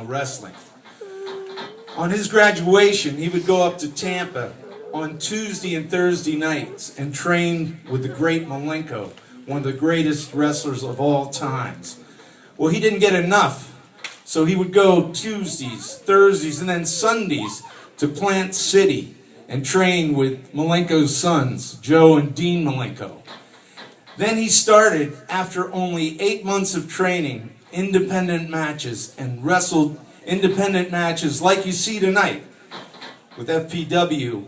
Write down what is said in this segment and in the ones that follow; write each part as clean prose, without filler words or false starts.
professional wrestling. On his graduation, he would go up to Tampa on Tuesday and Thursday nights and train with the great Malenko, one of the greatest wrestlers of all times. Well, he didn't get enough, so he would go Tuesdays, Thursdays, and then Sundays to Plant City and train with Malenko's sons, Joe and Dean Malenko. Then he started, after only 8 months of training, independent matches and wrestled independent matches like you see tonight with FPW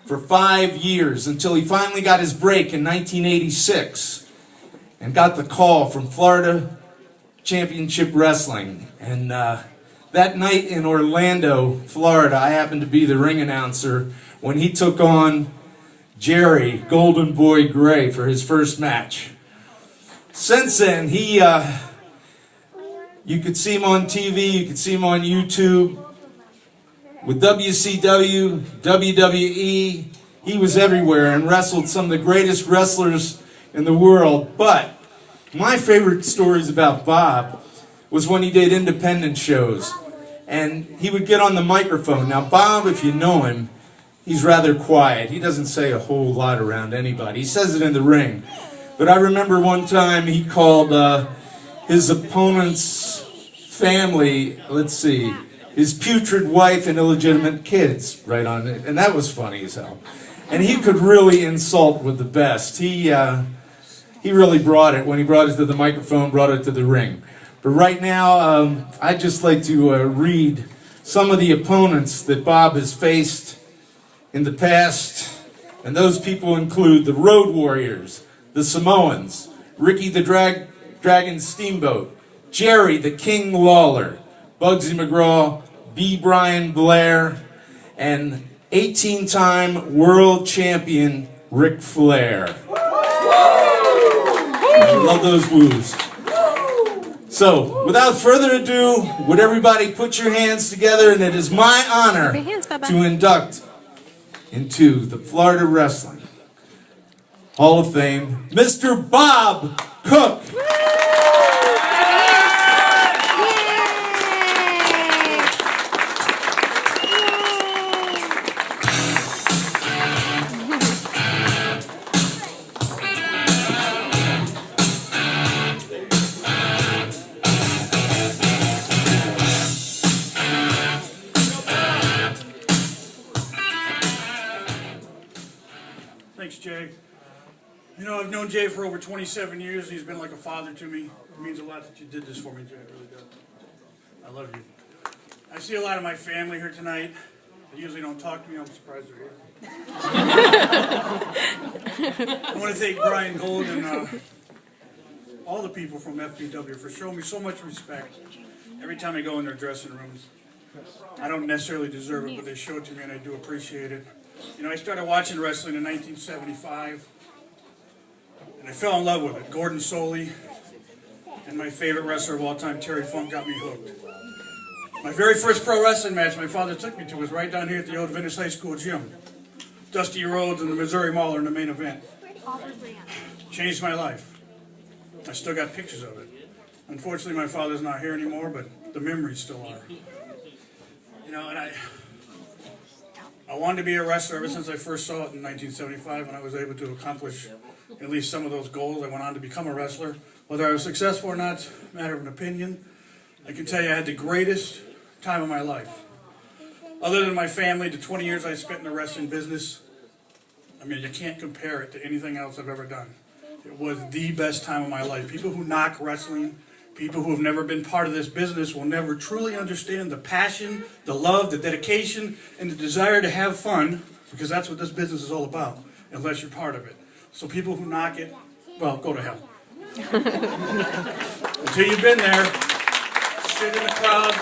for 5 years until he finally got his break in 1986 and got the call from Florida Championship Wrestling. And that night in Orlando, Florida, I happened to be the ring announcer when he took on Jerry Golden Boy Gray for his first match. Since then, you could see him on TV, you could see him on YouTube. With WCW, WWE, he was everywhere and wrestled some of the greatest wrestlers in the world. But my favorite stories about Bob was when he did independent shows. And he would get on the microphone. Now, Bob, if you know him, he's rather quiet. He doesn't say a whole lot around anybody. He says it in the ring. But I remember one time he called his opponent's family, his putrid wife and illegitimate kids right on it. And that was funny as hell. And he could really insult with the best. He really brought it when he brought it to the microphone, brought it to the ring. But right now, I'd just like to read some of the opponents that Bob has faced in the past. And those people include the Road Warriors, the Samoans, Ricky the Dragon Steamboat, Jerry the King Lawler, Bugsy McGraw, B. Brian Blair, and 18-time world champion Ric Flair. I love those woos. So, without further ado, would everybody put your hands together, and it is my honor to induct into the Florida Wrestling Hall of Fame, Mr. Bob Cook. Thanks, Jay. You know, I've known Jay for over 27 years. He's been like a father to me. It means a lot that you did this for me, Jay. It really does. I love you. I see a lot of my family here tonight. They usually don't talk to me. I'm surprised they're here. I want to thank Brian Gold and all the people from FPW for showing me so much respect every time I go in their dressing rooms. I don't necessarily deserve it, but they show it to me and I do appreciate it. You know, I started watching wrestling in 1975, and I fell in love with it. Gordon Soley and my favorite wrestler of all time, Terry Funk, got me hooked. My very first pro wrestling match my father took me to was right down here at the old Venice High School gym. Dusty Rhodes and the Missouri Mauler in the main event. Changed my life. I still got pictures of it. Unfortunately, my father's not here anymore, but the memories still are. You know, and I wanted to be a wrestler ever since I first saw it in 1975, and I was able to accomplish at least some of those goals. I went on to become a wrestler. Whether I was successful or not, it's a matter of an opinion. I can tell you I had the greatest time of my life. Other than my family, the 20 years I spent in the wrestling business, I mean, you can't compare it to anything else I've ever done. It was the best time of my life. People who knock wrestling, people who have never been part of this business will never truly understand the passion, the love, the dedication, and the desire to have fun, because that's what this business is all about, unless you're part of it. So people who knock it, well, go to hell. Until you've been there, sit in the crowd,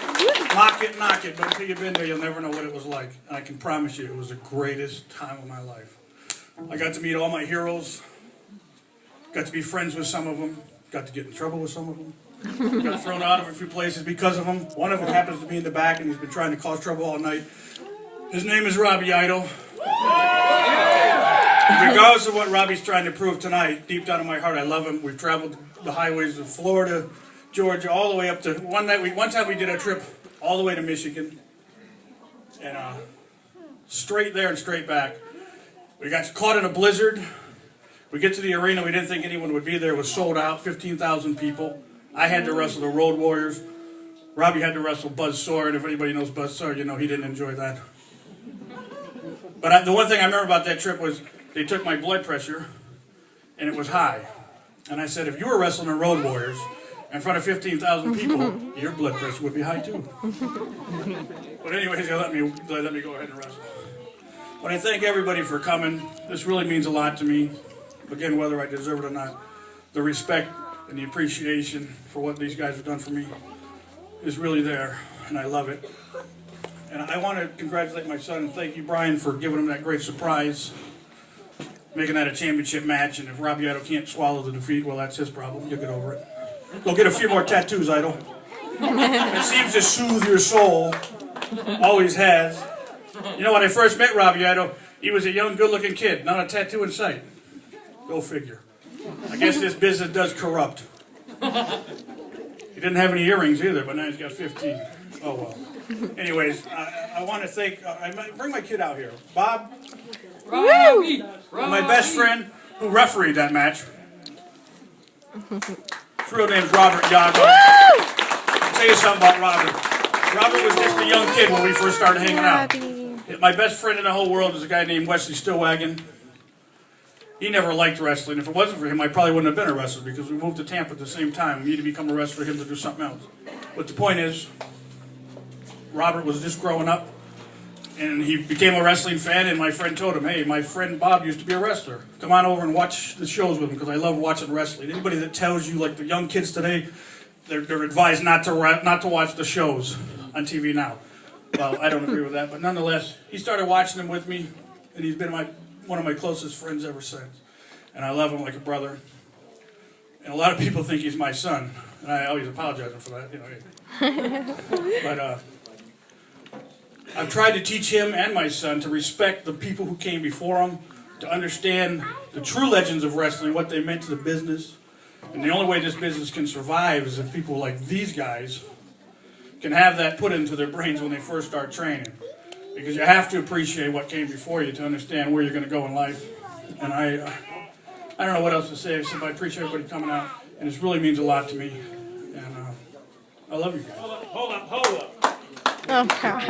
knock it, but until you've been there, you'll never know what it was like. And I can promise you, it was the greatest time of my life. I got to meet all my heroes, got to be friends with some of them, got to get in trouble with some of them. Got thrown out of a few places because of him. One of them happens to be in the back, and he's been trying to cause trouble all night. His name is Robbie Idol. Regardless of what Robbie's trying to prove tonight, deep down in my heart, I love him. We've traveled the highways of Florida, Georgia, all the way up to one time we did a trip all the way to Michigan, and straight there and straight back. We got caught in a blizzard. We get to the arena. We didn't think anyone would be there. It was sold out, 15,000 people. I had to wrestle the Road Warriors. Robbie had to wrestle Buzz Sword. If anybody knows Buzz Sword, you know he didn't enjoy that. But the one thing I remember about that trip was they took my blood pressure, and it was high. And I said, if you were wrestling the Road Warriors in front of 15,000 people, your blood pressure would be high too. But anyways, they let me go ahead and wrestle. But I thank everybody for coming. This really means a lot to me. Again, whether I deserve it or not, the respect and the appreciation for what these guys have done for me is really there, and I love it. And I want to congratulate my son and thank you, Brian, for giving him that great surprise, making that a championship match. And if Robbie Idol can't swallow the defeat, well, that's his problem. You'll get over it. Go get a few more tattoos, Idol. It seems to soothe your soul. Always has. You know, when I first met Robbie Idol, he was a young, good-looking kid, not a tattoo in sight. Go figure. I guess this business does corrupt. He didn't have any earrings either, but now he's got 15. Oh, well. Anyways, I want to thank... I might bring my kid out here. Bob, my best friend who refereed that match. His real name's Robert Yago. I'll tell you something about Robert. Robert was just a young kid when we first started hanging out. My best friend in the whole world is a guy named Wesley Stillwagon. He never liked wrestling. If it wasn't for him, I probably wouldn't have been a wrestler because we moved to Tampa at the same time. Me to become a wrestler, him to do something else. But the point is, Robert was just growing up, and he became a wrestling fan, and my friend told him, hey, my friend Bob used to be a wrestler. Come on over and watch the shows with him because I love watching wrestling. Anybody that tells you, like the young kids today, they're advised not to watch the shows on TV now. Well, I don't agree with that, but nonetheless, he started watching them with me, and he's been one of my closest friends ever since. And I love him like a brother. And a lot of people think he's my son, and I always apologize for that, you know. But I've tried to teach him and my son to respect the people who came before him, to understand the true legends of wrestling, what they meant to the business. And the only way this business can survive is if people like these guys can have that put into their brains when they first start training. Because you have to appreciate what came before you to understand where you're going to go in life. And I don't know what else to say, except I appreciate everybody coming out. And this really means a lot to me. And I love you guys. Hold up. Oh, God.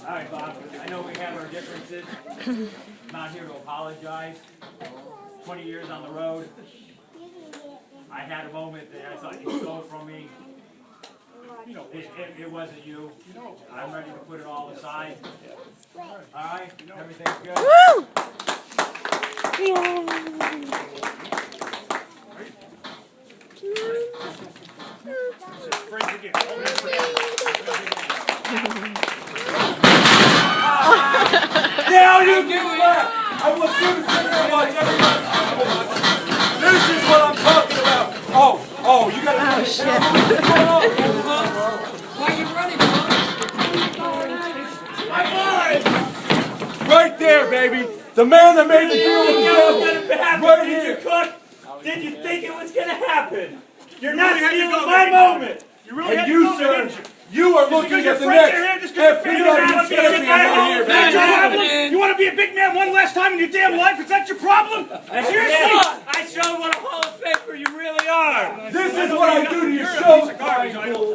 All right, Bob, I know we have our differences. I'm not here to apologize. 20 years on the road. I had a moment that I thought you stole from me. It wasn't you. I'm ready to put it all aside. All right? Everything's good? Woo! Friends again. Now you can laugh. I want you to sit there and watch everybody. This is what I'm talking about. Oh, you gotta. Oh, shit. Why are you running, Mom? Right there, baby. The man that made the deal with the devil. Right Did you here. cook? Did you think it was going to happen? You're not stealing my moment. You really And you, sir, you are looking at the next FPW champion right here, baby. You want to be a big man one last time in your damn life? Is that your problem? Seriously? I showed what a Hall of Famer you really are. This is what I do to your show.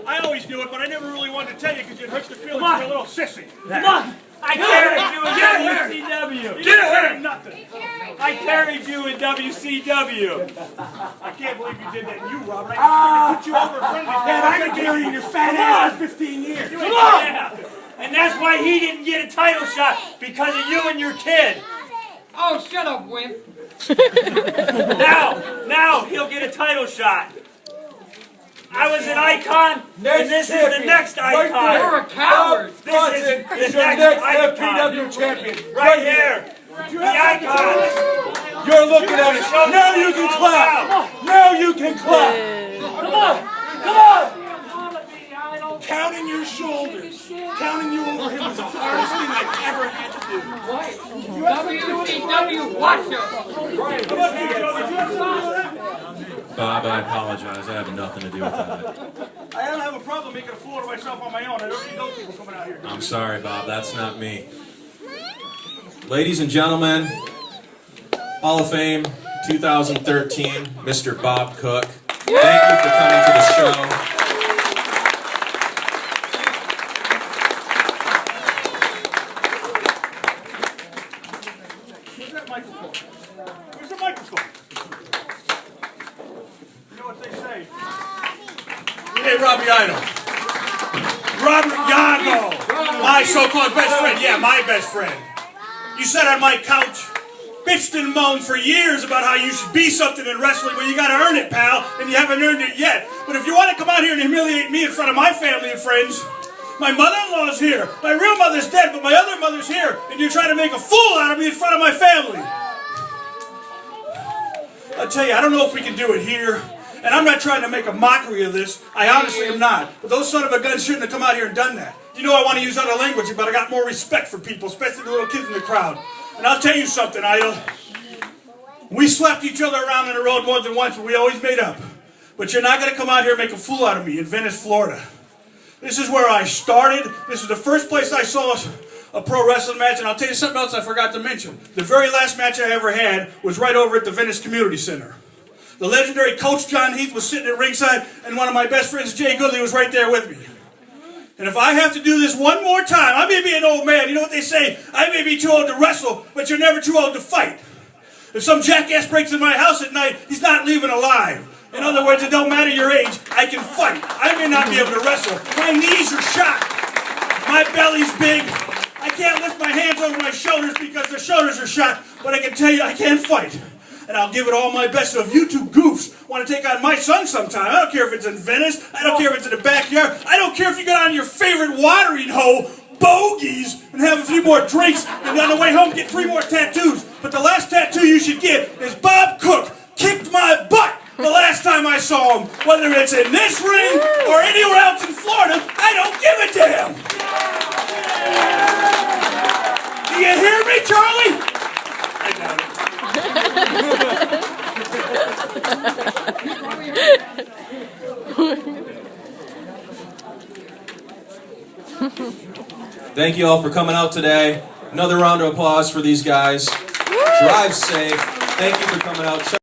I always knew it, but I never really wanted to tell you because it hurts the feelings you're a little sissy. Come on. I carried you in WCW. Get ahead of nothing. I carried you in WCW. I can't believe you did that. You, Robert. I put you over in front of these guys. I've been carrying your fat ass for 15 years. Come on. Yeah. And that's why he didn't get a title shot, because of you and your kid. Oh, shut up, wimp. Now he'll get a title shot. I was an icon, and this is the next icon. You're a coward. This is the next FPW champion. Right here. The icon. You're looking at it. Now you can clap. Now you can clap. Come on. Counting your shoulders, counting you over him was the hardest thing I've ever had to do. Why? WCW Washer. Bob, I apologize. I have nothing to do with that. I don't have a problem making a fool of myself on my own. I don't need those people coming out here. I'm sorry, Bob. That's not me. Ladies and gentlemen, Hall of Fame 2013, Mr. Bob Cook. Thank you for coming to the show. Where's that microphone? Where's the microphone? You know what they say? Hey, Robbie Idol. Robert Yago. My so-called best friend. Yeah, my best friend. You sat on my couch, bitched and moaned for years about how you should be something in wrestling. Well, you got to earn it, pal, and you haven't earned it yet. But if you want to come out here and humiliate me in front of my family and friends, my mother-in-law's here. My real mother's dead, but my other mother's here, and you're trying to make a fool out of me in front of my family. I'll tell you, I don't know if we can do it here. And I'm not trying to make a mockery of this. I honestly am not. But those son of a guns shouldn't have come out here and done that. You know I want to use other language, but I got more respect for people, especially the little kids in the crowd. And I'll tell you something, Idol. We slapped each other around on the road more than once, but we always made up. But you're not going to come out here and make a fool out of me in Venice, Florida. This is where I started. This is the first place I saw a pro wrestling match. And I'll tell you something else I forgot to mention. The very last match I ever had was right over at the Venice Community Center. The legendary Coach John Heath was sitting at ringside, and one of my best friends, Jay Goodley, was right there with me. And if I have to do this one more time, I may be an old man. You know what they say? I may be too old to wrestle, but you're never too old to fight. If some jackass breaks in my house at night, he's not leaving alive. In other words, it don't matter your age, I can fight. I may not be able to wrestle. My knees are shot. My belly's big. I can't lift my hands over my shoulders because the shoulders are shot, but I can tell you I can fight. And I'll give it all my best. So if you two goofs want to take on my son sometime, I don't care if it's in Venice, I don't care if it's in the backyard, I don't care if you get on your favorite watering hole, bogeys, and have a few more drinks, and on the way home get 3 more tattoos. But the last tattoo you should get is Bob Cook kicked my butt the last time I saw him. Whether it's in this ring or anywhere else in Florida, I don't give a damn. Do you hear me, Charlie? I got it. Thank you all for coming out today. Another round of applause for these guys. Drive safe. Thank you for coming out.